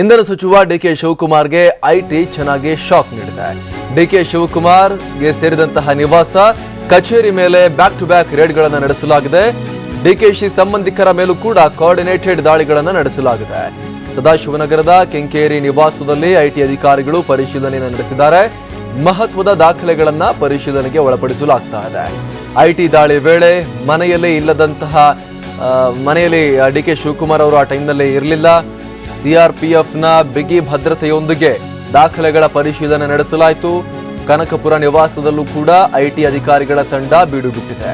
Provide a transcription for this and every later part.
ಇಂಧನ ಸಚಿವ DK ಶಿವಕುಮಾರ್ಗೆ IT ಚೆನ್ನಾಗಿ ಶಾಕ್ ನೀಡಿದೆ. ಡಿಕೆ ಶಿವಕುಮಾರ್ಗೆ ಸೇರಿದಂತಹ ನಿವಾಸ ಕಚೇರಿ ಮೇಲೆ ಬ್ಯಾಕ್ ಟು ಬ್ಯಾಕ್ ರೇಡ್ಗಳನ್ನು ನಡೆಸಲಾಗಿದೆ. ಡಿಕೆಶಿ ಸಂಬಂಧಿಕರ ಮೇಲೂ ಕೂಡ ಕೋಆರ್ಡಿನೇಟೆಡ್ ದಾಳಿಗಳನ್ನು ನಡೆಸಲಾಗಿದೆ. ಸದಾಶಿವನಗರದ ಕೆಂಕೇರಿ ನಿವಾಸದಲ್ಲಿ ಐಟಿ ಅಧಿಕಾರಿಗಳು ಪರಿಶೀಲನೆಯನ್ನು ನಡೆಸಿದ್ದಾರೆ. ಮಹತ್ವದ ದಾಖಲೆಗಳನ್ನ ಪರಿಶೀಲನೆಗೆ ಒಳಪಡಿಸಲಾಗ್ತಾ ಇದೆ. ಐಟಿ ದಾಳಿ ವೇಳೆ ಮನೆಯಲ್ಲಿ ಡಿಕೆ ಶಿವಕುಮಾರ್ ಅವರು ಆ ಟೈಮ್ನಲ್ಲಿ ಇರಲಿಲ್ಲ. ಸಿಆರ್ಪಿಎಫ್ನ ಬಿಗಿ ಭದ್ರತೆಯೊಂದಿಗೆ ದಾಖಲೆಗಳ ಪರಿಶೀಲನೆ ನಡೆಸಲಾಯಿತು. ಕನಕಪುರ ನಿವಾಸದಲ್ಲೂ ಕೂಡ ಐಟಿ ಅಧಿಕಾರಿಗಳ ತಂಡ ಬೀಡು ಬಿಟ್ಟಿದೆ.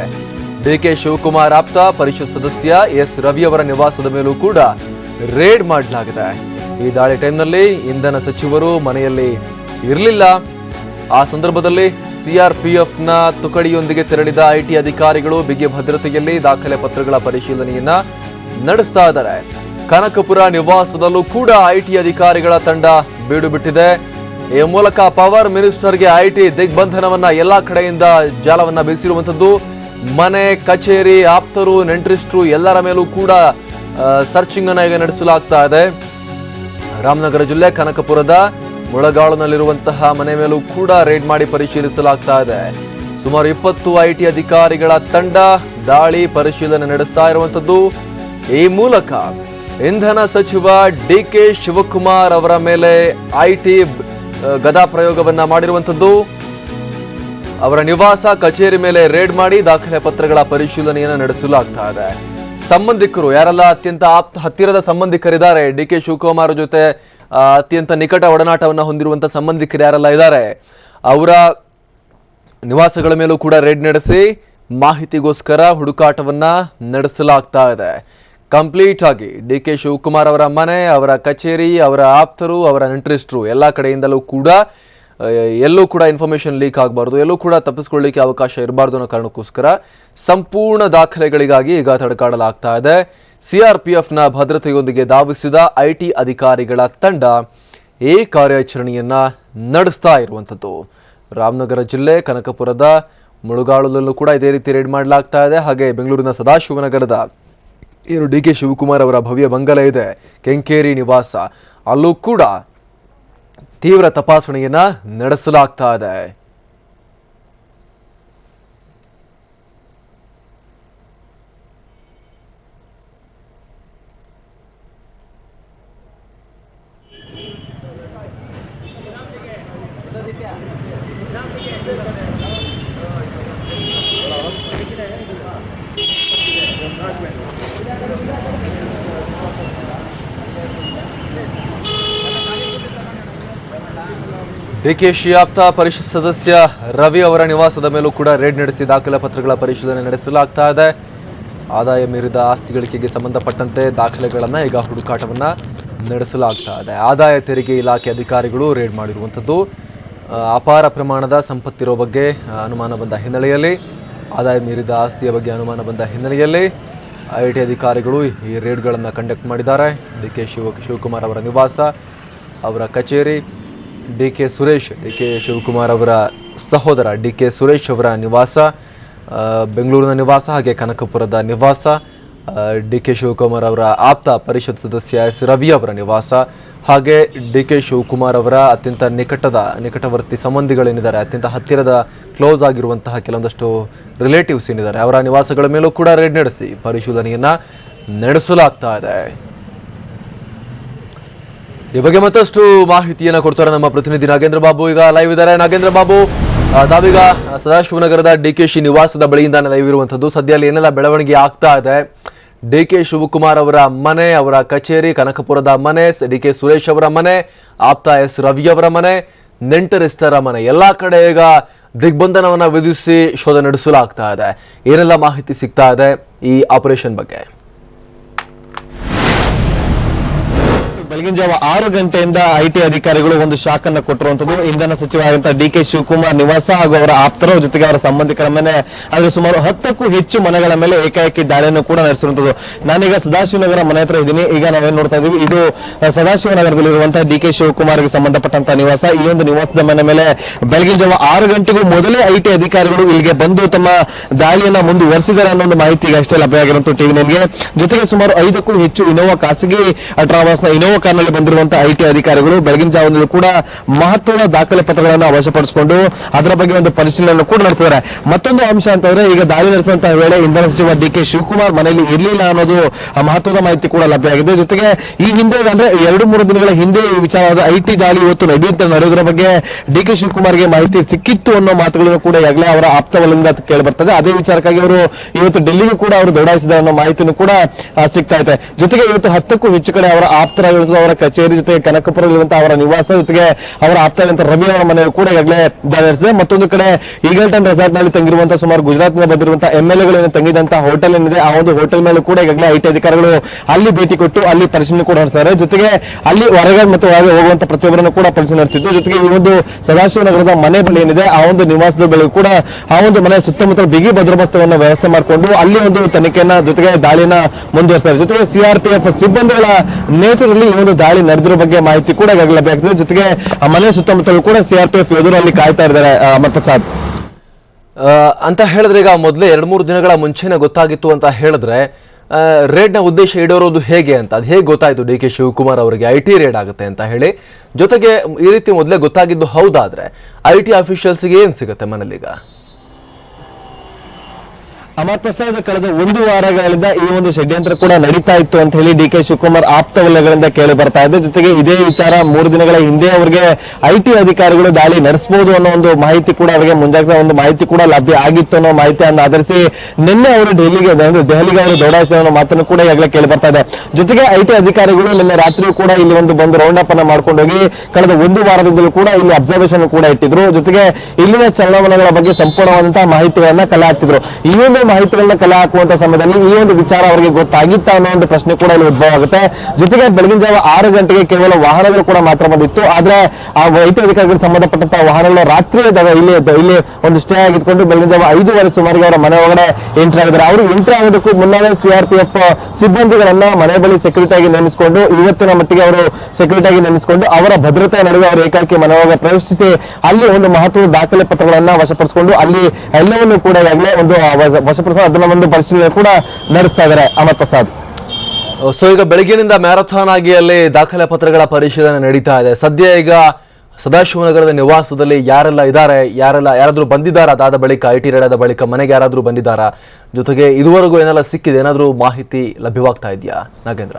ಡಿಕೆ ಶಿವಕುಮಾರ್ ಆಪ್ತ ಪರಿಷತ್ ಸದಸ್ಯ ಎಸ್ ರವಿ ಅವರ ನಿವಾಸದ ಮೇಲೂ ಕೂಡ ರೇಡ್ ಮಾಡಲಾಗಿದೆ. ಈ ದಾಳಿ ಟೈಮ್ನಲ್ಲಿ ಇಂಧನ ಸಚಿವರು ಮನೆಯಲ್ಲಿ ಇರಲಿಲ್ಲ. ಆ ಸಂದರ್ಭದಲ್ಲಿ ಸಿಆರ್ಪಿಎಫ್ನ ತುಕಡಿಯೊಂದಿಗೆ ತೆರಳಿದ ಐಟಿ ಅಧಿಕಾರಿಗಳು ಬಿಗಿ ಭದ್ರತೆಯಲ್ಲಿ ದಾಖಲೆ ಪತ್ರಗಳ ಪರಿಶೀಲನೆಯನ್ನ ನಡೆಸ್ತಾ ಇದ್ದಾರೆ. ಕನಕಪುರ ನಿವಾಸದಲ್ಲೂ ಕೂಡ ಐಟಿ ಅಧಿಕಾರಿಗಳ ತಂಡ ಬೀಡು ಬಿಟ್ಟಿದೆ. ಈ ಮೂಲಕ ಪವರ್ ಮಿನಿಸ್ಟರ್ಗೆ ಐಟಿ ದಿಗ್ಬಂಧನವನ್ನ ಎಲ್ಲಾ ಕಡೆಯಿಂದ ಜಾಲವನ್ನ ಬೀಸಿರುವಂತದ್ದು. ಮನೆ, ಕಚೇರಿ, ಆಪ್ತರು, ನೆಂಟರಿಸ್ಟರು ಎಲ್ಲರ ಮೇಲೂ ಕೂಡ ಸರ್ಚಿಂಗ್ ಅನ್ನ ಈಗ ನಡೆಸಲಾಗ್ತಾ ಇದೆ. ರಾಮನಗರ ಜಿಲ್ಲೆ ಕನಕಪುರದ ಮುಳಗಾಳುನಲ್ಲಿರುವಂತಹ ಮನೆ ಮೇಲೂ ಕೂಡ ರೇಡ್ ಮಾಡಿ ಪರಿಶೀಲಿಸಲಾಗ್ತಾ ಇದೆ. ಸುಮಾರು 20 ಐಟಿ ಅಧಿಕಾರಿಗಳ ತಂಡ ದಾಳಿ ಪರಿಶೀಲನೆ ನಡೆಸ್ತಾ ಇರುವಂತದ್ದು. ಈ ಮೂಲಕ ಇಂಧನ ಸಚಿವ ಡಿಕೆ ಶಿವಕುಮಾರ್ ಅವರ ಮೇಲೆ ಐಟಿ ಗದಾ ಪ್ರಯೋಗವನ್ನ ಮಾಡಿರುವಂತದ್ದು. ಅವರ ನಿವಾಸ, ಕಚೇರಿ ಮೇಲೆ ರೇಡ್ ಮಾಡಿ ದಾಖಲೆ ಪತ್ರಗಳ ಪರಿಶೀಲನೆಯನ್ನು ನಡೆಸಲಾಗ್ತಾ ಇದೆ. ಸಂಬಂಧಿಕರು ಯಾರೆಲ್ಲ ಅತ್ಯಂತ ಹತ್ತಿರದ ಸಂಬಂಧಿಕರಿದ್ದಾರೆ, ಡಿಕೆ ಶಿವಕುಮಾರ್ ಜೊತೆ ಅತ್ಯಂತ ನಿಕಟ ಒಡನಾಟವನ್ನ ಹೊಂದಿರುವಂತಹ ಸಂಬಂಧಿಕರು ಯಾರೆಲ್ಲ ಇದ್ದಾರೆ, ಅವರ ನಿವಾಸಗಳ ಮೇಲೂ ಕೂಡ ರೇಡ್ ನಡೆಸಿ ಮಾಹಿತಿಗೋಸ್ಕರ ಹುಡುಕಾಟವನ್ನ ನಡೆಸಲಾಗ್ತಾ ಇದೆ. ಕಂಪ್ಲೀಟ್ ಆಗಿ ಡಿಕೆ ಶಿವಕುಮಾರ್ ಅವರ ಮನೆ, ಅವರ ಕಚೇರಿ, ಅವರ ಆಪ್ತರು, ಅವರ ನೆಂಟರಿಸ್ಟರು ಎಲ್ಲ ಕಡೆಯಿಂದಲೂ ಕೂಡ ಎಲ್ಲೂ ಕೂಡ ಇನ್ಫಾರ್ಮೇಶನ್ ಲೀಕ್ ಆಗಬಾರ್ದು, ಎಲ್ಲೂ ಕೂಡ ತಪ್ಪಿಸ್ಕೊಳ್ಳಿಕ್ಕೆ ಅವಕಾಶ ಇರಬಾರ್ದು ಅನ್ನೋ ಕಾರಣಕ್ಕೋಸ್ಕರ ಸಂಪೂರ್ಣ ದಾಖಲೆಗಳಿಗಾಗಿ ಈಗ ತಡಕಾಡಲಾಗ್ತಾ ಇದೆ. ಸಿಆರ್ಪಿಎಫ್ನ ಭದ್ರತೆಯೊಂದಿಗೆ ಧಾವಿಸಿದ ಐಟಿ ಅಧಿಕಾರಿಗಳ ತಂಡ ಈ ಕಾರ್ಯಾಚರಣೆಯನ್ನ ನಡೆಸ್ತಾ ಇರುವಂಥದ್ದು. ರಾಮನಗರ ಜಿಲ್ಲೆ ಕನಕಪುರದ ಮುಳುಗಾಳದಲ್ಲೂ ಕೂಡ ಇದೇ ರೀತಿ ರೇಡ್ ಮಾಡಲಾಗ್ತಾ ಇದೆ. ಹಾಗೆ ಬೆಂಗಳೂರಿನ ಸದಾಶಿವನಗರದ ಏನು ಡಿಕೆ ಶಿವಕುಮಾರ್ ಅವರ ಭವ್ಯ ಬಂಗಲೆ ಇದೆ, ಕೆಂಕೇರಿ ನಿವಾಸ, ಅಲ್ಲೂ ಕೂಡ ತೀವ್ರ ತಪಾಸಣೆಯನ್ನ ನಡೆಸಲಾಗ್ತಾ ಇದೆ. ಡಿಕೆಶಿ ಆಪ್ತ ಪರಿಷತ್ ಸದಸ್ಯ ರವಿ ಅವರ ನಿವಾಸದ ಮೇಲೂ ಕೂಡ ರೇಡ್ ನಡೆಸಿ ದಾಖಲೆ ಪತ್ರಗಳ ಪರಿಶೀಲನೆ ನಡೆಸಲಾಗ್ತಾ ಇದೆ. ಆದಾಯ ಮೀರಿದ ಆಸ್ತಿ ಗಳಿಕೆಗೆ ಸಂಬಂಧಪಟ್ಟಂತೆ ದಾಖಲೆಗಳನ್ನ ಈಗ ಹುಡುಕಾಟವನ್ನ ನಡೆಸಲಾಗ್ತಾ ಇದೆ. ಆದಾಯ ತೆರಿಗೆ ಇಲಾಖೆ ಅಧಿಕಾರಿಗಳು ರೇಡ್ ಮಾಡಿರುವಂಥದ್ದು. ಅಪಾರ ಪ್ರಮಾಣದ ಸಂಪತ್ತಿರೋ ಬಗ್ಗೆ ಅನುಮಾನ ಬಂದ ಹಿನ್ನೆಲೆಯಲ್ಲಿ, ಆದಾಯ ಮೀರಿದ ಆಸ್ತಿಯ ಬಗ್ಗೆ ಅನುಮಾನ ಬಂದ ಹಿನ್ನೆಲೆಯಲ್ಲಿ ಐಟಿ ಅಧಿಕಾರಿಗಳು ಈ ರೇಡ್ಗಳನ್ನು ಕಂಡಕ್ಟ್ ಮಾಡಿದ್ದಾರೆ. ಡಿಕೆ ಶಿವಕುಮಾರ್ ಅವರ ನಿವಾಸ, ಅವರ ಕಚೇರಿ, ಡಿಕೆ ಶಿವಕುಮಾರ್ ಅವರ ಸಹೋದರ ಡಿಕೆ ಸುರೇಶ್ ಅವರ ನಿವಾಸ, ಬೆಂಗಳೂರಿನ ನಿವಾಸ, ಹಾಗೆ ಕನಕಪುರದ ನಿವಾಸ, ಡಿಕೆ ಶಿವಕುಮಾರ್ ಅವರ ಆಪ್ತ ಪರಿಷತ್ ಸದಸ್ಯ ಎಸ್ ರವಿ ಅವರ ನಿವಾಸ, ಹಾಗೆ ಡಿಕೆ ಶಿವಕುಮಾರ್ ಅವರ ಅತ್ಯಂತ ನಿಕಟವರ್ತಿ ಸಂಬಂಧಿಗಳೇನಿದ್ದಾರೆ, ಅತ್ಯಂತ ಹತ್ತಿರದ ಕ್ಲೋಸ್ ಆಗಿರುವಂತಹ ಕೆಲವೊಂದಷ್ಟು ರಿಲೇಟಿವ್ಸ್ ಏನಿದ್ದಾರೆ, ಅವರ ನಿವಾಸಗಳ ಮೇಲೂ ಕೂಡ ರೇಡ್ ನಡೆಸಿ ಪರಿಶೋಧನೆಯನ್ನ ನಡೆಸಲಾಗ್ತಾ ಇದೆ. ಈ ಬಗ್ಗೆ ಮತ್ತಷ್ಟು ಮಾಹಿತಿಯನ್ನು ಕೊಡ್ತಾರೆ ನಮ್ಮ ಪ್ರತಿನಿಧಿ ನಾಗೇಂದ್ರ ಬಾಬು. ಈಗ ಲೈವ್ ಇದ್ದಾರೆ. ನಾಗೇಂದ್ರ ಬಾಬು, ತಾವೀಗ ಸದಾಶಿವನಗರದ ಡಿಕೆಶಿ ನಿವಾಸದ ಬಳಿಯಿಂದ ಲೈವ್ ಇರುವಂತದ್ದು. ಸದ್ಯ ಅಲ್ಲಿ ಏನೆಲ್ಲ ಬೆಳವಣಿಗೆ ಆಗ್ತಾ ಇದೆ? ಡಿಕೆ ಶಿವಕುಮಾರ್ ಅವರ ಮನೆ, ಅವರ ಕಚೇರಿ, ಕನಕಪುರದ ಮನೆ, ಡಿಕೆ ಸುರೇಶ್ ಅವರ ಮನೆ, ಆಪ್ತ ಎಸ್ ರವಿ ಅವರ ಮನೆ, ನೆಂಟರಿಸ್ಟರ ಮನೆ, ಎಲ್ಲಾ ಕಡೆ ಈಗ ದಿಗ್ಬಂಧನವನ್ನ ವಿಧಿಸಿ ಶೋಧ ನಡೆಸಲಾಗ್ತಾ ಇದೆ. ಏನೆಲ್ಲ ಮಾಹಿತಿ ಸಿಗ್ತಾ ಇದೆ ಈ ಆಪರೇಷನ್ ಬಗ್ಗೆ? ಬೆಳಗಿನ ಜಾವ 6 ಗಂಟೆಯಿಂದ ಐಟಿ ಅಧಿಕಾರಿಗಳು ಒಂದು ಶಾಕ್ ಅನ್ನು ಕೊಟ್ಟಿರುವಂತದ್ದು. ಇಂಧನ ಸಚಿವರಾದಂತಹ ಡಿಕೆ ಶಿವಕುಮಾರ್ ನಿವಾಸ ಹಾಗೂ ಅವರ ಆಪ್ತರ ಜೊತೆಗೆ ಅವರ ಸಂಬಂಧಿಕರ ಮೇಲೆ, ಆದರೆ ಸುಮಾರು 10ಕ್ಕೂ ಹೆಚ್ಚು ಮನೆಗಳ ಮೇಲೆ ಏಕಾಏಕಿ ದಾಳಿಯನ್ನು ಕೂಡ ನಡೆಸಿರುವಂತದ್ದು. ನಾನೀಗ ಸದಾಶಿವನಗರ ಮನೆ ಹತ್ರ ಇದ್ದೀನಿ. ಈಗ ನಾವೇನ್ ನೋಡ್ತಾ ಇದೀವಿ, ಇದು ಸದಾಶಿವನಗರದಲ್ಲಿರುವಂತಹ ಡಿಕೆ ಶಿವಕುಮಾರ್ಗೆ ಸಂಬಂಧಪಟ್ಟಂತಹ ನಿವಾಸ. ಈ ಒಂದು ನಿವಾಸದ ಮನೆ ಮೇಲೆ ಬೆಳಗಿನ ಜಾವ 6 ಗಂಟೆಗೂ ಮೊದಲೇ ಐಟಿ ಅಧಿಕಾರಿಗಳು ಇಲ್ಲಿಗೆ ಬಂದು ತಮ್ಮ ದಾಳಿಯನ್ನ ಮುಂದುವರೆಸಿದ್ದಾರೆ ಅನ್ನೋ ಒಂದು ಮಾಹಿತಿ ಈಗ ಅಷ್ಟೇ ಲಭ್ಯವಾಗಿರುವಂತಹ ಟಿವಿ9ಗೆ. ಜೊತೆಗೆ ಸುಮಾರು 5ಕ್ಕೂ ಹೆಚ್ಚು ಇನೋವಾ ಖಾಸಗಿ ಟ್ರಾವೆಲ್ಸ್ ನ ಇನೋವಾ ಕಾರ್ನಲ್ಲಿ ಬಂದಿರುವಂತಹ ಐಟಿ ಅಧಿಕಾರಿಗಳು ಬೆಳಗಿನ ಜಾವದಲ್ಲಿ ಕೂಡ ಮಹತ್ವದ ದಾಖಲೆ ಪತ್ರಗಳನ್ನು ವಶಪಡಿಸಿಕೊಂಡು ಅದರ ಬಗ್ಗೆ ಒಂದು ಪರಿಶೀಲನೆ ಕೂಡ ನಡೆಸಿದ್ದಾರೆ. ಮತ್ತೊಂದು ಅಂಶ ಅಂತಂದ್ರೆ, ಈಗ ದಾಳಿ ನಡೆಸುವಂತಹ ವೇಳೆ ಇಂಧನ ಸಚಿವ ಡಿ.ಕೆ. ಶಿವಕುಮಾರ್ ಮನೆಯಲ್ಲಿ ಇರಲಿಲ್ಲ ಅನ್ನೋದು ಮಹತ್ವದ ಮಾಹಿತಿ ಕೂಡ ಲಭ್ಯವಾಗಿದೆ. ಜೊತೆಗೆ ಈ ಹಿಂದೆ ಅಂದ್ರೆ 2-3 ದಿನಗಳ ಹಿಂದೆ ಈ ವಿಚಾರವಾದ ಐಟಿ ದಾಳಿ ಇವತ್ತು ನಡೆಯುವುದರ ಬಗ್ಗೆ ಡಿ.ಕೆ. ಶಿವಕುಮಾರ್ಗೆ ಮಾಹಿತಿ ಸಿಕ್ಕಿತ್ತು ಅನ್ನೋ ಮಾತುಗಳನ್ನು ಕೂಡ ಈಗಾಗಲೇ ಅವರ ಆಪ್ತ ವಲಯದಿಂದ ಕೇಳಿ ಬರ್ತದೆ. ಅದೇ ವಿಚಾರಕ್ಕಾಗಿ ಅವರು ಇವತ್ತು ಡೆಲ್ಲಿಗೂ ಕೂಡ ಅವರು ದೌಡಾಯಿಸಿದ ಅನ್ನೋ ಮಾಹಿತಿನೂ ಕೂಡ ಸಿಗ್ತಾ ಇದೆ. ಜೊತೆಗೆ ಇವತ್ತು 10ಕ್ಕೂ ಹೆಚ್ಚು ಕಡೆ ಅವರ ಆಪ್ತರಾಗಿರುವಂತಹ ಅವರ ಕಚೇರಿ, ಜೊತೆಗೆ ಕನಕಪುರದಲ್ಲಿರುವಂತಹ ಅವರ ನಿವಾಸ, ಜೊತೆಗೆ ಅವರ ಆಪ್ತರಾದಂತಹ ರವಿ ಅವರ ಮನೆಯೂ ಕೂಡ ಈಗಾಗಲೇ ದಾಳಿ ನಡೆಸಿದೆ. ಮತ್ತೊಂದು ಕಡೆ ಈಗಲ್ಟನ್ ರೆಸಾರ್ಟ್ ನಲ್ಲಿ ತಂಗಿರುವಂತಹ ಸುಮಾರು ಗುಜರಾತ್ನಿಂದ ಬಂದಿರುವಂತಹ ಎಂಎಲ್ಎಗಳು ತಂಗಿದಂತಹ ಹೋಟೆಲ್ ಏನಿದೆ, ಆ ಒಂದು ಹೋಟೆಲ್ ಮೇಲೂ ಕೂಡ ಈಗಾಗಲೇ ಐಟಿ ಅಧಿಕಾರಿಗಳು ಅಲ್ಲಿ ಭೇಟಿ ಕೊಟ್ಟು ಅಲ್ಲಿ ಪರಿಶೀಲನೆ ಕೂಡ ನಡೆಸಿದ್ದಾರೆ. ಜೊತೆಗೆ ಅಲ್ಲಿ ಹೊರಗೆ ಮತ್ತು ಒಳಗೆ ಹೋಗುವಂತಹ ಪ್ರತಿಯೊಬ್ಬರನ್ನು ಕೂಡ ಪರಿಶೀಲನೆ ನಡೆಸಿದ್ದು. ಜೊತೆಗೆ ಈ ಒಂದು ಸದಾಶಿವನಗರದ ಮನೆ ಬಳಿ ಏನಿದೆ, ಆ ಒಂದು ನಿವಾಸದ ಬಳಿ ಕೂಡ ಆ ಒಂದು ಮನೆ ಸುತ್ತಮುತ್ತಲ ಬಿಗಿ ಬಂದೋಬಸ್ತನ್ನು ವ್ಯವಸ್ಥೆ ಮಾಡಿಕೊಂಡು ಅಲ್ಲಿ ಒಂದು ತನಿಖೆಯನ್ನ ಜೊತೆಗೆ ದಾಳಿನ ಮುಂದುವರಿಸಿದ್ದಾರೆ. ಜೊತೆಗೆ ಸಿಆರ್ಪಿಎಫ್ ಸಿಬ್ಬಂದಿಗಳ ನೇತೃತ್ವದಲ್ಲಿ ಈ ಒಂದು ದಾಳಿ ನಡೆದಿರುವ ಬಗ್ಗೆ ಮಾಹಿತಿ ಕೂಡ ಈಗಾಗಲೇ ಲಭ್ಯವಾಗ್ತದೆ. ಜೊತೆಗೆ ಆ ಮನೆ ಸುತ್ತಮುತ್ತಲೂ ಕೂಡ ಸಿಆರ್ಪಿಎಫ್ ಎದುರು ಅಲ್ಲಿ ಕಾಯ್ತಾ ಇದ್ದಾರೆ. ಅಮರ್ ಪ್ರಸಾದ್ ಅಂತ ಹೇಳಿದ್ರೆ, ಈಗ ಮೊದಲೇ 2-3 ದಿನಗಳ ಮುಂಚೆನೆ ಗೊತ್ತಾಗಿತ್ತು ಅಂತ ಹೇಳಿದ್ರೆ, ರೇಡ್ನ ಉದ್ದೇಶ ಈಡೇರೋದು ಹೇಗೆ ಅಂತ ಅದು ಹೇಗೆ ಗೊತ್ತಾಯ್ತು ಡಿ.ಕೆ. ಶಿವಕುಮಾರ್ ಅವರಿಗೆ ಐಟಿ ರೇಡ್ ಆಗುತ್ತೆ ಅಂತ ಹೇಳಿ? ಜೊತೆಗೆ ಈ ರೀತಿ ಮೊದಲೇ ಗೊತ್ತಾಗಿದ್ದು ಹೌದಾದ್ರೆ ಐಟಿ ಅಫಿಷಿಯಲ್ಸ್ಗೆ ಏನ್ ಸಿಗುತ್ತೆ ಮನೇಲಿಗ? ಅಮರ್ ಪ್ರಸಾದ್, ಕಳೆದ 1 ವಾರಗಳಿಂದ ಈ ಒಂದು ಷಡ್ಯಂತ್ರ ಕೂಡ ನಡೀತಾ ಇತ್ತು ಅಂತ ಹೇಳಿ ಡಿ.ಕೆ. ಶಿವಕುಮಾರ್ ಆಪ್ತ ವಲಯಗಳಿಂದ ಕೇಳಿ ಬರ್ತಾ ಇದೆ. ಜೊತೆಗೆ ಇದೇ ವಿಚಾರ 3 ದಿನಗಳ ಹಿಂದೆ ಅವರಿಗೆ ಐಟಿ ಅಧಿಕಾರಿಗಳು ದಾಳಿ ನಡೆಸಬಹುದು ಅನ್ನೋ ಒಂದು ಮಾಹಿತಿ ಕೂಡ ಅವರಿಗೆ ಮುಂಜಾಗ್ರತಾ ಒಂದು ಮಾಹಿತಿ ಕೂಡ ಲಭ್ಯ ಆಗಿತ್ತು ಅನ್ನೋ ಮಾಹಿತಿಯನ್ನು ಆಧರಿಸಿ ನಿನ್ನೆ ಅವರು ದೆಹಲಿಗೆ ಅವರು ದೌಡಾಯಿಸಿದ ಅನ್ನೋ ಮಾತನ್ನು ಕೂಡ ಈಗಾಗಲೇ ಕೇಳಿ ಬರ್ತಾ ಇದೆ. ಜೊತೆಗೆ ಐಟಿ ಅಧಿಕಾರಿಗಳು ನಿನ್ನೆ ರಾತ್ರಿ ಕೂಡ ಇಲ್ಲಿ ಒಂದು ಬಂದು ರೌಂಡ್ ಅಪ್ ಅನ್ನ ಮಾಡ್ಕೊಂಡು ಹೋಗಿ ಕಳೆದ 1 ವಾರದಿಂದಲೂ ಕೂಡ ಇಲ್ಲಿ ಅಬ್ಸರ್ವೇಷನ್ ಕೂಡ ಇಟ್ಟಿದ್ರು. ಜೊತೆಗೆ ಇಲ್ಲಿನ ಚಲನವಲನಗಳ ಬಗ್ಗೆ ಸಂಪೂರ್ಣವಾದಂತಹ ಮಾಹಿತಿಗಳನ್ನ ಕಲೆ ಹಾಕ್ತಿದ್ರು. ಈ ಒಂದು ಮಾಹಿತಿಗಳನ್ನ ಕಲೆ ಹಾಕುವಂತಹ ಸಮಯದಲ್ಲಿ ಈ ಒಂದು ವಿಚಾರ ಅವರಿಗೆ ಗೊತ್ತಾಗಿತ್ತ ಅನ್ನೋ ಒಂದು ಪ್ರಶ್ನೆ ಕೂಡ ಇಲ್ಲಿ ಉದ್ಭವ ಆಗುತ್ತೆ. ಜೊತೆಗೆ ಬೆಳಗಿನ ಜಾವ 6 ಗಂಟೆಗೆ ಕೇವಲ ವಾಹನಗಳು ಕೂಡ ಮಾತ್ರ ಬಂದಿತ್ತು. ಆದ್ರೆ ಆ ಐಟಿ ಅಧಿಕಾರಿಗಳಿಗೆ ಸಂಬಂಧಪಟ್ಟಂತಹ ವಾಹನಗಳು ರಾತ್ರಿ ಇಲ್ಲಿ ಒಂದು ಸ್ಟೇ ಆಗಿದ್ಕೊಂಡು ಬೆಳಗಿನ ಜಾವ 5:15 ಸುಮಾರಿಗೆ ಅವರ ಮನೆ ಒಳಗಡೆ ಎಂಟ್ರಿ ಆಗಿದ್ದಾರೆ. ಅವರು ಎಂಟ್ರಿ ಆಗೋದಕ್ಕೂ ಮುನ್ನವೇ ಸಿಆರ್ಪಿಎಫ್ ಸಿಬ್ಬಂದಿಗಳನ್ನ ಮನೆ ಬಳಿ ಸೆಕ್ಯೂರಿಟಿ ಆಗಿ ನೇಮಿಸಿಕೊಂಡು ಇವತ್ತಿನ ಮಟ್ಟಿಗೆ ಅವರು ಸೆಕ್ಯೂರಿಟಿ ಆಗಿ ನೇಮಿಸಿಕೊಂಡು ಅವರ ಭದ್ರತೆಯ ನಡುವೆ ಅವರು ಏಕಾಏಕಿ ಮನೆ ಒಳಗೆ ಪ್ರವೇಶಿಸಿ ಅಲ್ಲಿ ಒಂದು ಮಹತ್ವದ ದಾಖಲೆ ಪತ್ರಗಳನ್ನ ವಶಪಡಿಸಿಕೊಂಡು ಅಲ್ಲಿ ಎಲ್ಲವನ್ನೂ ಕೂಡ ಈಗಾಗಲೇ ಒಂದು ಅದನ್ನ ಒಂದು ಪರಿಶೀಲನೆ ಕೂಡ ನಡೆಸ್ತಾ ಇದ್ದಾರೆ. ಅಮರ್ ಪ್ರಸಾದ್, ಸೊ ಈಗ ಬೆಳಗ್ಗಿನಿಂದ ಮ್ಯಾರಥಾನ್ ಆಗಿ ಅಲ್ಲಿ ದಾಖಲೆ ಪತ್ರಗಳ ಪರಿಶೀಲನೆ ನಡೀತಾ ಇದೆ. ಸದ್ಯ ಈಗ ಸದಾಶಿವನಗರದ ನಿವಾಸದಲ್ಲಿ ಯಾರೆಲ್ಲ ಇದ್ದಾರೆ, ಯಾರಾದ್ರೂ ಬಂದಿದ್ದಾರಾ? ಅದಾದ ಬಳಿಕ ಐಟಿ ರೇಡ್ ಆದ ಬಳಿಕ ಮನೆಗೆ ಯಾರಾದ್ರೂ ಬಂದಿದ್ದಾರಾ? ಜೊತೆಗೆ ಇದುವರೆಗೂ ಏನೆಲ್ಲ ಸಿಕ್ಕಿದೆ, ಏನಾದ್ರೂ ಮಾಹಿತಿ ಲಭ್ಯವಾಗ್ತಾ ಇದೆಯಾ ನಾಗೇಂದ್ರ?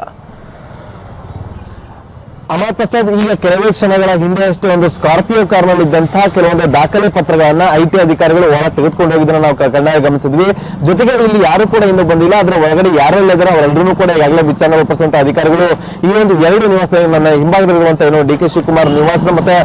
ಅಮರ್ ಪ್ರಸಾದ್, ಈಗ ಕೆಲವೇ ಕ್ಷಣಗಳ ಹಿಂದೆ ಅಷ್ಟೇ ಒಂದು ಸ್ಕಾರ್ಪಿಯೋ ಕಾರ್ನಲ್ಲಿ ಇದ್ದಂತಹ ಕೆಲವೊಂದು ದಾಖಲೆ ಪತ್ರಗಳನ್ನ ಐಟಿ ಅಧಿಕಾರಿಗಳು ಒಳ ತೆಗೆದುಕೊಂಡು ಹೋಗಿದ್ದನ್ನ ನಾವು ಕಣ್ಣಾಗಿ ಗಮನಿಸಿದ್ವಿ. ಜೊತೆಗೆ ಇಲ್ಲಿ ಯಾರು ಕೂಡ ಇನ್ನೂ ಬಂದಿಲ್ಲ. ಅದರ ಒಳಗಡೆ ಯಾರೆಲ್ಲ ಇದ್ದಾರೆ ಅವರೆಲ್ಲರೂ ಕೂಡ ಈಗಾಗಲೇ ವಿಚಾರಣೆ ಒಪ್ಪಿಸುವಂತಹ ಅಧಿಕಾರಿಗಳು ಈ ಒಂದು 2 ನಿವಾಸ, ನನ್ನ ಹಿಂಭಾಗದಲ್ಲಿರುವಂತಹ ಏನು ಡಿ.ಕೆ. ಶಿವಕುಮಾರ್ ನಿವಾಸ ಮತ್ತೆ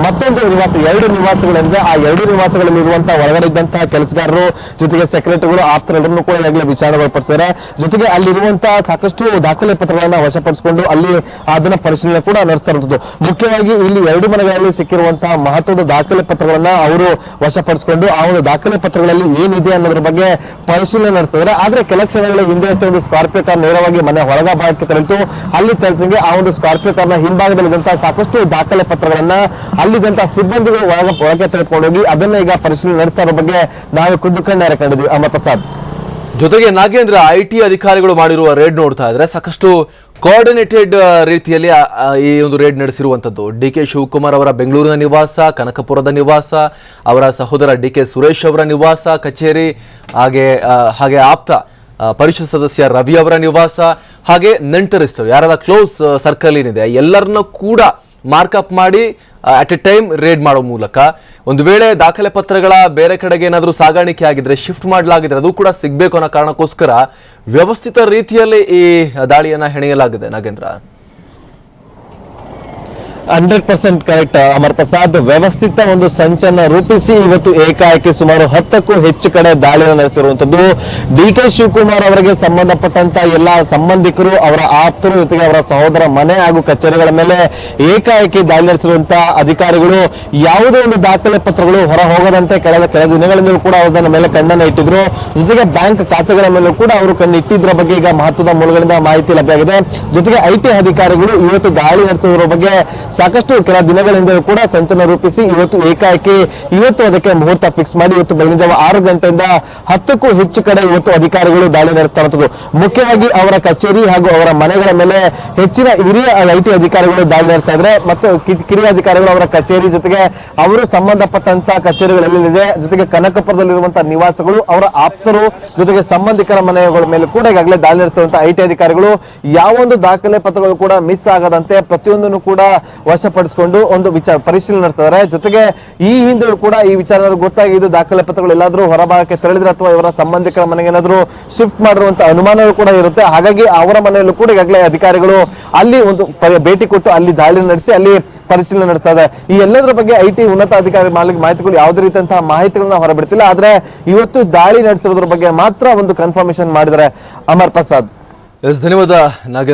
ಮತ್ತೊಂದು ನಿವಾಸ, 2 ನಿವಾಸಗಳಿಂದ ಆ 2 ನಿವಾಸಗಳಲ್ಲಿ ಇರುವಂತಹ ಒಳಗಡೆ ಇದ್ದಂತಹ ಕೆಲಸಗಾರರು ಜೊತೆಗೆ ಸೆಕ್ರೆಟರಿಗಳು ಆಪ್ತರೆಲ್ಲರನ್ನೂ ಕೂಡ ಈಗಾಗಲೇ ವಿಚಾರಣೆ ಒಳಪಡಿಸಿದ್ದಾರೆ. ಜೊತೆಗೆ ಅಲ್ಲಿರುವಂತಹ ಸಾಕಷ್ಟು ದಾಖಲೆ ಪತ್ರಗಳನ್ನ ವಶಪಡಿಸಿಕೊಂಡು ಅಲ್ಲಿ ಅದನ್ನ ಪರಿಶೀಲನೆ ಕೂಡ ನಡೆಸ್ತಾ ಇರುವಂತದ್ದು. ಮುಖ್ಯವಾಗಿ ಇಲ್ಲಿ 2 ಮನೆಗಳಲ್ಲಿ ಸಿಕ್ಕಿರುವಂತಹ ಮಹತ್ವದ ದಾಖಲೆ ಪತ್ರಗಳನ್ನ ಅವರು ವಶಪಡಿಸಿಕೊಂಡು ಆ ಒಂದು ದಾಖಲೆ ಪತ್ರಗಳಲ್ಲಿ ಏನಿದೆ ಅನ್ನೋದ್ರ ಬಗ್ಗೆ ಪರಿಶೀಲನೆ ನಡೆಸಿದ್ರೆ. ಆದ್ರೆ ಕೆಲ ಕ್ಷಣಗಳ ಹಿಂದೆ ಅಷ್ಟೇ ಒಂದು ಸ್ಕಾರ್ಪಿಯೋ ಕಾರ್ ನೇರವಾಗಿ ಮನೆ ಹೊರಗ ಭಾಗಕ್ಕೆ ತೆರಳಿತು. ಅಲ್ಲಿ ತೆರಳಿದಂಗೆ ಆ ಒಂದು ಸ್ಕಾರ್ಪಿಯೋ ಕಾರ್ನ ಹಿಂಭಾಗದಲ್ಲಿದ್ದಂತಹ ಸಾಕಷ್ಟು ದಾಖಲೆ ಪತ್ರಗಳನ್ನ ಅಲ್ಲಿದ್ದಂತಹ ಸಿಬ್ಬಂದಿಗಳು ಒಳಗೆ ತೆಗೆದುಕೊಂಡು ಹೋಗಿ ಅದನ್ನ ಈಗ ಪರಿಶೀಲನೆ ನಡೆಸ್ತಾ ಇರೋ ಬಗ್ಗೆ ನಾವು ಖುದ್ದು ಕಣ್ಣಾರೆ ಕಂಡಿದ್ವಿ. ಅಮರ್ ಪ್ರಸಾದ್, ಜೊತೆಗೆ ನಾಗೇಂದ್ರ, ಐಟಿ ಅಧಿಕಾರಿಗಳು ಮಾಡಿರುವ ರೇಡ್ ನೋಡ್ತಾ ಇದ್ರೆ ಸಾಕಷ್ಟು ಕೋಆರ್ಡಿನೇಟೆಡ್ ರೀತಿಯಲ್ಲಿ ಈ ಒಂದು ರೇಡ್ ನಡೆಸಿರುವಂತದ್ದು. ಡಿ.ಕೆ. ಶಿವಕುಮಾರ್ ಅವರ ಬೆಂಗಳೂರಿನ ನಿವಾಸ, ಕನಕಪುರದ ನಿವಾಸ, ಅವರ ಸಹೋದರ ಡಿ.ಕೆ. ಸುರೇಶ್ ಅವರ ನಿವಾಸ, ಕಚೇರಿ, ಹಾಗೆ ಆಪ್ತ ಪರಿಷತ್ ಸದಸ್ಯ ರವಿ ಅವರ ನಿವಾಸ, ಹಾಗೆ ನೆಂಟರಿಸ್ತರು ಯಾರೆಲ್ಲ ಕ್ಲೋಸ್ ಸರ್ಕಲ್ ಏನಿದೆ ಎಲ್ಲರನ್ನೂ ಕೂಡ ಮಾರ್ಕಪ್ ಮಾಡಿ ಅಟ್ ಎ ಟೈಮ್ ರೇಡ್ ಮಾಡೋ ಮೂಲಕ ಒಂದು ವೇಳೆ ದಾಖಲೆ ಪತ್ರಗಳ ಬೇರೆ ಕಡೆಗೆ ಏನಾದರೂ ಸಾಗಾಣಿಕೆ ಆಗಿದ್ರೆ, ಶಿಫ್ಟ್ ಮಾಡಲಾಗಿದ್ರೆ ಅದು ಕೂಡ ಸಿಗಬೇಕು ಅನ್ನೋ ಕಾರಣಕ್ಕೋಸ್ಕರ ವ್ಯವಸ್ಥಿತ ರೀತಿಯಲ್ಲಿ ಈ ದಾಳಿಯನ್ನ ಹೆಣೆಯಲಾಗಿದೆ. ನಾಗೇಂದ್ರ, 100% ಕರೆಕ್ಟ್ ಅಮರ್ ಪ್ರಸಾದ್. ವ್ಯವಸ್ಥಿತ ಒಂದು ಸಂಚನ್ನ ರೂಪಿಸಿ ಇವತ್ತು ಏಕಾಏಕಿ ಸುಮಾರು 10ಕ್ಕೂ ಹೆಚ್ಚು ಕಡೆ ದಾಳಿಯನ್ನು ನಡೆಸಿರುವಂತದ್ದು. ಡಿ.ಕೆ. ಶಿವಕುಮಾರ್ ಅವರಿಗೆ ಸಂಬಂಧಪಟ್ಟಂತ ಎಲ್ಲಾ ಸಂಬಂಧಿಕರು, ಅವರ ಆಪ್ತರು ಜೊತೆಗೆ ಅವರ ಸಹೋದರ ಮನೆ ಹಾಗೂ ಕಚೇರಿಗಳ ಮೇಲೆ ಏಕಾಏಕಿ ದಾಳಿ ನಡೆಸಿರುವಂತಹ ಅಧಿಕಾರಿಗಳು ಯಾವುದೇ ಒಂದು ದಾಖಲೆ ಪತ್ರಗಳು ಹೊರ ಹೋಗದಂತೆ ಕೆಲ ದಿನಗಳಿಂದಲೂ ಕೂಡ ಅದರ ಮೇಲೆ ಕಣ್ಣನ್ನು ಇಟ್ಟಿದ್ರು. ಜೊತೆಗೆ ಬ್ಯಾಂಕ್ ಖಾತೆಗಳ ಮೇಲೂ ಕೂಡ ಅವರು ಕಣ್ಣು ಇಟ್ಟಿದ್ರ ಬಗ್ಗೆ ಈಗ ಮಹತ್ವದ ಮೂಲಗಳಿಂದ ಮಾಹಿತಿ ಲಭ್ಯವಾಗಿದೆ. ಜೊತೆಗೆ ಐಟಿ ಅಧಿಕಾರಿಗಳು ಇವತ್ತು ದಾಳಿ ನಡೆಸಿರುವ ಬಗ್ಗೆ ಸಾಕಷ್ಟು ಕೆಲ ದಿನಗಳಿಂದ ಕೂಡ ಸಂಚಲನ ರೂಪಿಸಿ ಇವತ್ತು ಏಕಾಏಕಿ ಅದಕ್ಕೆ ಮುಹೂರ್ತ ಫಿಕ್ಸ್ ಮಾಡಿ ಇವತ್ತು ಬೆಳಗಿನ ಜಾವ 6 ಗಂಟೆಯಿಂದ 10ಕ್ಕೂ ಹೆಚ್ಚು ಕಡೆ ಇವತ್ತು ಅಧಿಕಾರಿಗಳು ದಾಳಿ ನಡೆಸ್ತಾ ಇರುವಂತದ್ದು. ಮುಖ್ಯವಾಗಿ ಅವರ ಕಚೇರಿ ಹಾಗೂ ಅವರ ಮನೆಗಳ ಮೇಲೆ ಹೆಚ್ಚಿನ ಹಿರಿಯ ಐಟಿ ಅಧಿಕಾರಿಗಳು ದಾಳಿ ನಡೆಸ್ತಾ ಇದ್ರೆ ಮತ್ತು ಕಿರಿಯ ಅಧಿಕಾರಿಗಳು ಅವರ ಕಚೇರಿ ಜೊತೆಗೆ ಅವರು ಸಂಬಂಧಪಟ್ಟಂತ ಕಚೇರಿಗಳಲ್ಲಿದೆ, ಜೊತೆಗೆ ಕನಕಪುರದಲ್ಲಿರುವಂತಹ ನಿವಾಸಗಳು, ಅವರ ಆಪ್ತರು ಜೊತೆಗೆ ಸಂಬಂಧಿಕರ ಮನೆಗಳ ಮೇಲೆ ಕೂಡ ಈಗಾಗಲೇ ದಾಳಿ ನಡೆಸಿರುವಂತಹ ಐಟಿ ಅಧಿಕಾರಿಗಳು ಯಾವೊಂದು ದಾಖಲೆ ಪತ್ರಗಳು ಕೂಡ ಮಿಸ್ ಆಗದಂತೆ ಪ್ರತಿಯೊಂದನ್ನು ಕೂಡ ವಶಪಡಿಸಿಕೊಂಡು ಒಂದು ಪರಿಶೀಲನೆ ನಡೆಸಿದ್ದಾರೆ. ಜೊತೆಗೆ ಈ ಹಿಂದೆ ಕೂಡ ಈ ವಿಚಾರ ಗೊತ್ತಾಗಿದ್ದು ದಾಖಲೆ ಪತ್ರಗಳು ಎಲ್ಲಾದ್ರೂ ಹೊರಭಾಗಕ್ಕೆ ತೆರಳಿದ್ರೆ ಅಥವಾ ಇವರ ಸಂಬಂಧಿಕರ ಮನೆಗೆ ಏನಾದ್ರೂ ಶಿಫ್ಟ್ ಮಾಡಿರುವಂತ ಅನುಮಾನಗಳು ಕೂಡ ಇರುತ್ತೆ. ಹಾಗಾಗಿ ಅವರ ಮನೆಯಲ್ಲೂ ಕೂಡ ಈಗಾಗಲೇ ಅಧಿಕಾರಿಗಳು ಅಲ್ಲಿ ಒಂದು ಭೇಟಿ ಕೊಟ್ಟು ಅಲ್ಲಿ ದಾಳಿ ನಡೆಸಿ ಅಲ್ಲಿ ಪರಿಶೀಲನೆ ನಡೆಸ್ತಾ ಇದೆ. ಈ ಎಲ್ಲದರ ಬಗ್ಗೆ ಐಟಿ ಉನ್ನತ ಅಧಿಕಾರಿ ಮಾಹಿತಿಗಳು ಯಾವುದೇ ರೀತಿಯಂತಹ ಮಾಹಿತಿಗಳನ್ನ ಹೊರಬಿಡ್ತಿಲ್ಲ. ಆದ್ರೆ ಇವತ್ತು ದಾಳಿ ನಡೆಸಿರೋದ್ರ ಬಗ್ಗೆ ಮಾತ್ರ ಒಂದು ಕನ್ಫರ್ಮೇಶನ್ ಮಾಡಿದ್ದಾರೆ. ಅಮರ್ ಪ್ರಸಾದ್. ಧನ್ಯವಾದ ನಾಗೇಂದ್ರ.